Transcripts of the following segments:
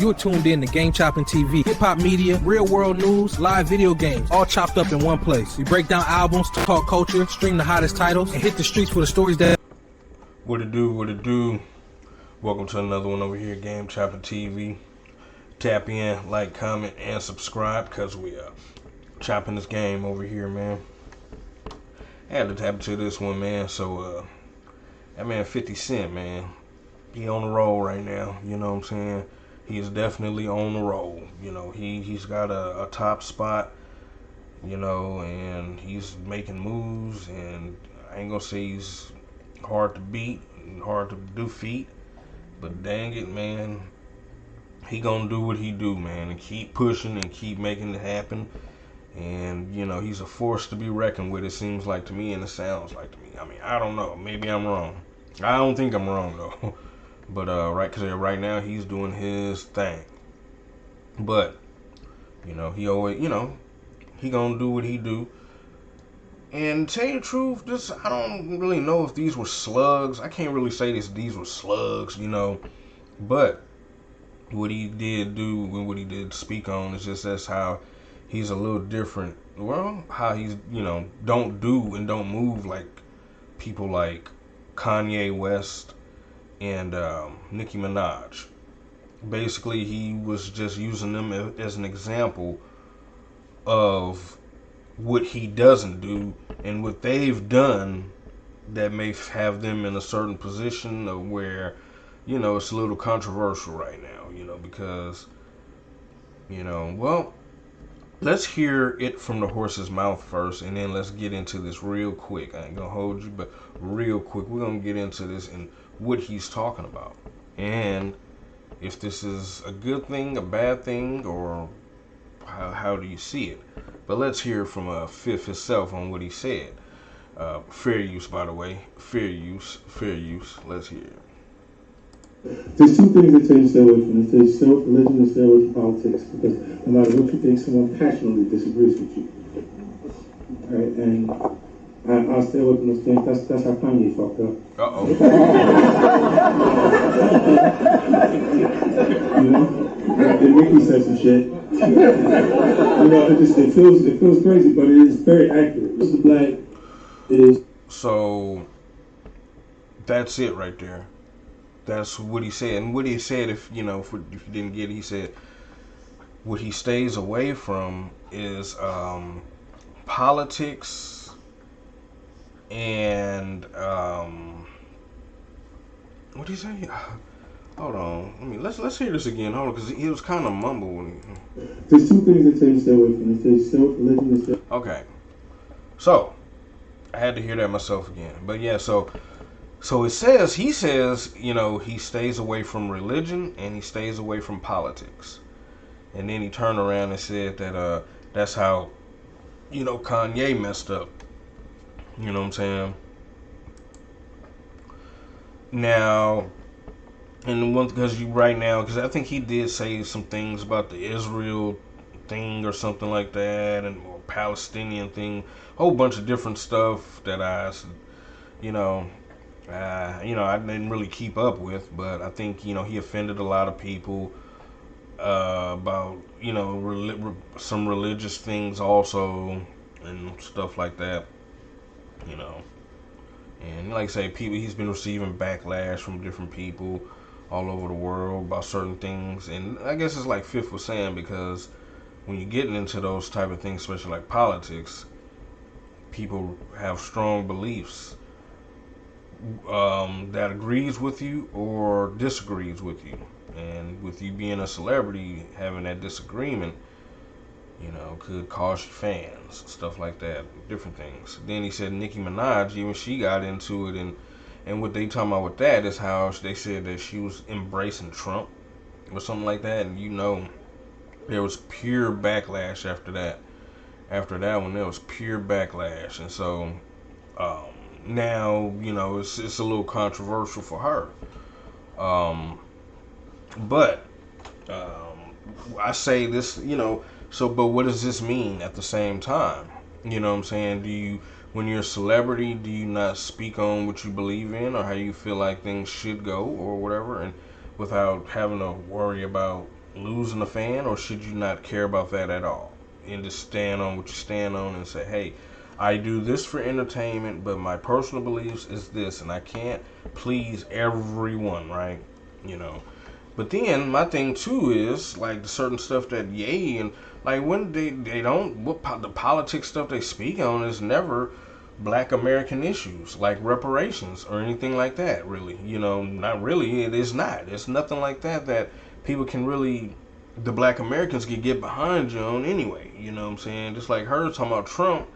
You're tuned in to Game Chopping TV. Hip-hop media, real-world news, live video games, all chopped up in one place. We break down albums, talk culture, stream the hottest titles, and hit the streets for the stories that... What it do? Welcome to another one over here, Game Chopping TV. Tap in, like, comment, and subscribe, because we are chopping this game over here, man. I had to tap into this one, man. So, that man 50 Cent, man, he on the roll right now, you know what I'm saying? He is definitely on the roll. You know, he's got a top spot, you know, and he's making moves, and I ain't gonna say he's hard to beat and hard to defeat, but dang it, man, he gonna do what he do, man, and keep pushing and keep making it happen. And, you know, he's a force to be reckoned with, it seems like to me, and it sounds like to me. I mean, I don't know. Maybe I'm wrong. I don't think I'm wrong, though. But, because right now he's doing his thing. But, you know, he always, you know, he gonna do what he do. And to tell you the truth, I don't really know if these were slugs. I can't really say these were slugs, you know. But what he did do and what he did speak on is just that's how he's a little different. Well, how he's, you know, don't do and don't move like people like Kanye West and Nicki Minaj. Basically, he was just using them as an example of what he doesn't do and what they've done that may have them in a certain position of where, you know, it's a little controversial right now, you know, because, you know, well, let's hear it from the horse's mouth first, and then let's get into this real quick. I ain't gonna hold you, but real quick, we're gonna get into this and what he's talking about, and if this is a good thing, a bad thing, or how do you see it? But let's hear from Fifth himself on what he said. Fair use, by the way. Fair use. Let's hear it. There's two things that tell you to stay away from this. There's self-religion and stay away from politics. Because no matter what you think, someone passionately disagrees with you. All right, and I'll stay away from those things. That's how Kanye fucked up. Uh-oh. You know? And Nicki said some shit. You know, it feels crazy, but it is very accurate. Mr. Black is... So, that's it right there. That's what he said. And what he said, if you didn't get it, he said what he stays away from is politics and what did he say? Hold on. Let's hear this again. Hold on, because he was kind of mumbling. There's two things that tell you to stay away from this. There's self-religion and stay... Okay. So, I had to hear that myself again. But yeah, so he says, you know, he stays away from religion and he stays away from politics. And then he turned around and said that that's how, you know, Kanye messed up. You know what I'm saying? Now, and one, because I think he did say some things about the Israel thing or something like that, and or Palestinian thing, a whole bunch of different stuff that I didn't really keep up with, but I think, you know, he offended a lot of people about, you know, some religious things also and stuff like that, you know. And like I say, he's been receiving backlash from different people all over the world about certain things, and I guess it's like Fifth was saying, because when you're getting into those type of things, especially like politics, people have strong beliefs that agrees with you or disagrees with you. And with you being a celebrity, having that disagreement, you know, could cost your fans, stuff like that, different things. Then he said Nicki Minaj, even she got into it, and what they talking about with that is how they said that she was embracing Trump or something like that, and you know, there was pure backlash after that. After that one, there was pure backlash, and so now, you know, it's a little controversial for her. But I say this, you know, but what does this mean at the same time? You know what I'm saying? When you're a celebrity, do you not speak on what you believe in or how you feel like things should go or whatever, and without having to worry about, losing a fan, or should you not care about that at all and just stand on what you stand on and say, hey, I do this for entertainment, but my personal beliefs is this, and I can't please everyone, right? You know. But then my thing too is like the certain stuff that Ye and like when they don't the politics stuff they speak on is never Black American issues like reparations or anything like that. Really, you know, not really. It is not. It's nothing like that that people can really the Black Americans can get behind you on anyway. You know what I'm saying? Just like her talking about Trump.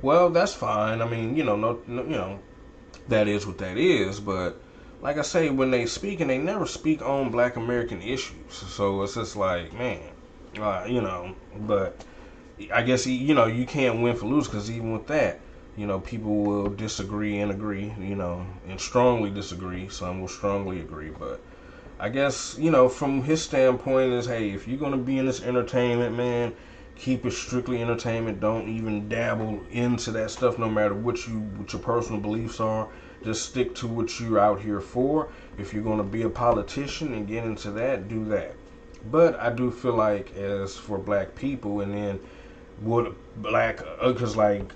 Well, that's fine. I mean, you know, you know, that is what that is. But like I say, when they speak, and they never speak on Black American issues, so it's just like, man, you know. But I guess you know you can't win for lose because even with that, you know, people will disagree and agree, you know, and strongly disagree. Some will strongly agree, but I guess, you know, from his standpoint is, hey, if you're gonna be in this entertainment, man, keep it strictly entertainment. Don't even dabble into that stuff, no matter what your personal beliefs are. Just stick to what you're out here for. If you're gonna be a politician and get into that, do that. But I do feel like, as for Black people, and then what Black, because like,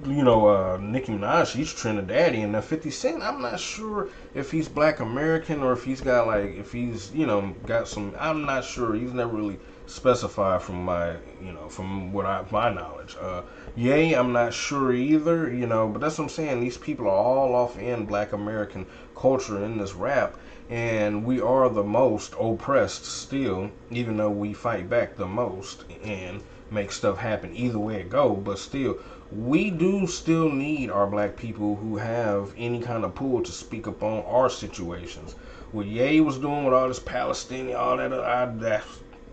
you know, Nicki Minaj, she's Trinidadian. Now 50 Cent, I'm not sure if he's Black American or if he's got like, if he's, you know, got some, I'm not sure. He's never really specified from my, you know, from what my knowledge. Yay, I'm not sure either, you know, but that's what I'm saying. These people are all off in Black American culture in this rap, and we are the most oppressed still, even though we fight back the most and make stuff happen either way it go, but still we do still need our Black people who have any kind of pull to speak up on our situations. What Ye was doing with all this Palestinian, all that,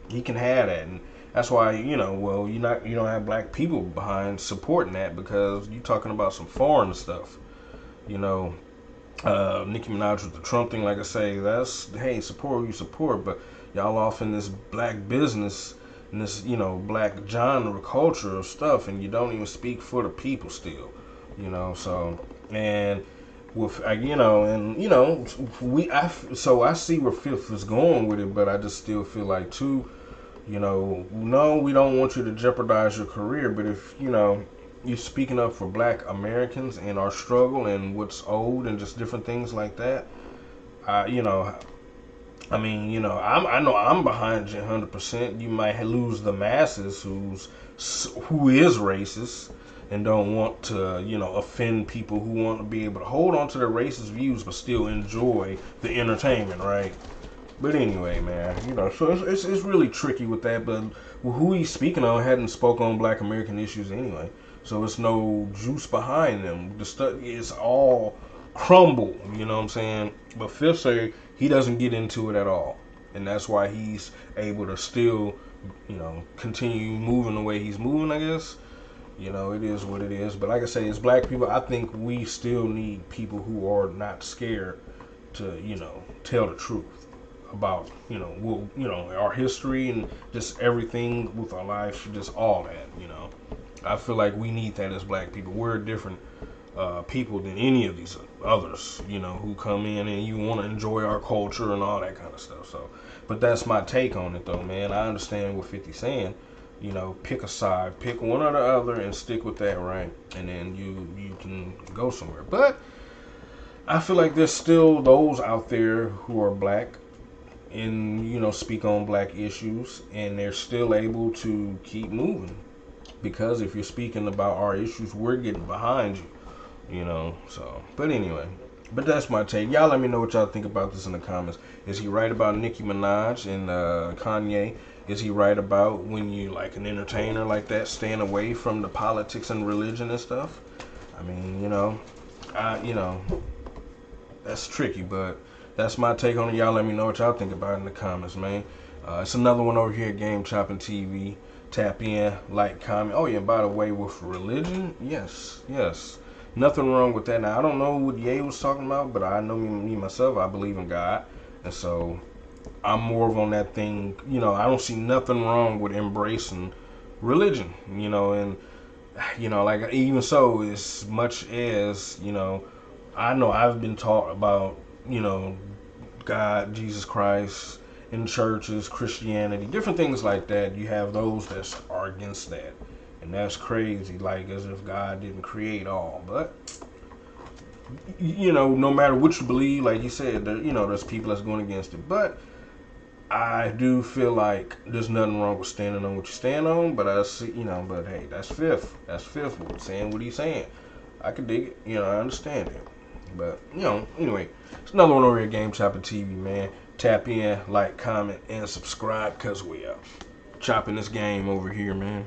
he can have that, and that's why, you know, well, you don't have Black people behind supporting that, because you're talking about some foreign stuff, you know. Nicki Minaj with the Trump thing, like I say, that's, hey, support who you support, but y'all off in this Black business, in this, you know, Black genre culture of stuff, and you don't even speak for the people still, you know. So, and with, you know, and you know, so I see where Fifth is going with it, but I just still feel like too, you know, no, we don't want you to jeopardize your career, but if, you know, you're speaking up for Black Americans and our struggle and what's owed and just different things like that, you know, I mean, you know, I know I'm behind you 100%. You might lose the masses who is racist and don't want to, you know, offend people who want to be able to hold on to their racist views but still enjoy the entertainment, right? But anyway, man, you know, so it's really tricky with that. But who he's speaking on hadn't spoke on Black American issues anyway, so it's no juice behind them. The stuff is all crumble, you know what I'm saying? But Fifth say he doesn't get into it at all, and that's why he's able to still, you know, continue moving the way he's moving, I guess. You know, it is what it is. But like I say, as Black people, I think we still need people who are not scared to, you know, tell the truth about, you know, our history and just everything with our life, just all that, you know. I feel like we need that as Black people. We're different people than any of these others, you know, who come in and you want to enjoy our culture and all that kind of stuff. So, but that's my take on it, though, man. I understand what 50's saying. You know, pick a side, pick one or the other, and stick with that, right? And then you can go somewhere. But I feel like there's still those out there who are Black and, you know, speak on Black issues, and they're still able to keep moving, because if you're speaking about our issues, we're getting behind you. You know, so, but anyway, but that's my take. Y'all let me know what y'all think about this in the comments. Is he right about Nicki Minaj and Kanye? Is he right about when you, like, an entertainer like that, staying away from the politics and religion and stuff? I mean, you know, that's tricky, but that's my take on it. Y'all let me know what y'all think about it in the comments, man. It's another one over here at Game Chopping TV. Tap in, like, comment. Oh, yeah, by the way, with religion, yes. Nothing wrong with that. Now, I don't know what Ye was talking about, but I know me myself, I believe in God. And so I'm more of on that thing, you know, I don't see nothing wrong with embracing religion, you know, and, you know, like, even so, as much as, you know I've been taught about, you know, God, Jesus Christ, in churches, Christianity, different things like that. You have those that are against that. And that's crazy, like as if God didn't create all. But, no matter what you believe, like you said, there's people that's going against it. But I do feel like there's nothing wrong with standing on what you stand on. But I see, but hey, that's fifth. That's fifth. Saying what he's saying. I can dig it. I understand it. But, anyway, it's another one over here, Game Chopper TV, man. Tap in, like, comment, and subscribe, because we are chopping this game over here, man.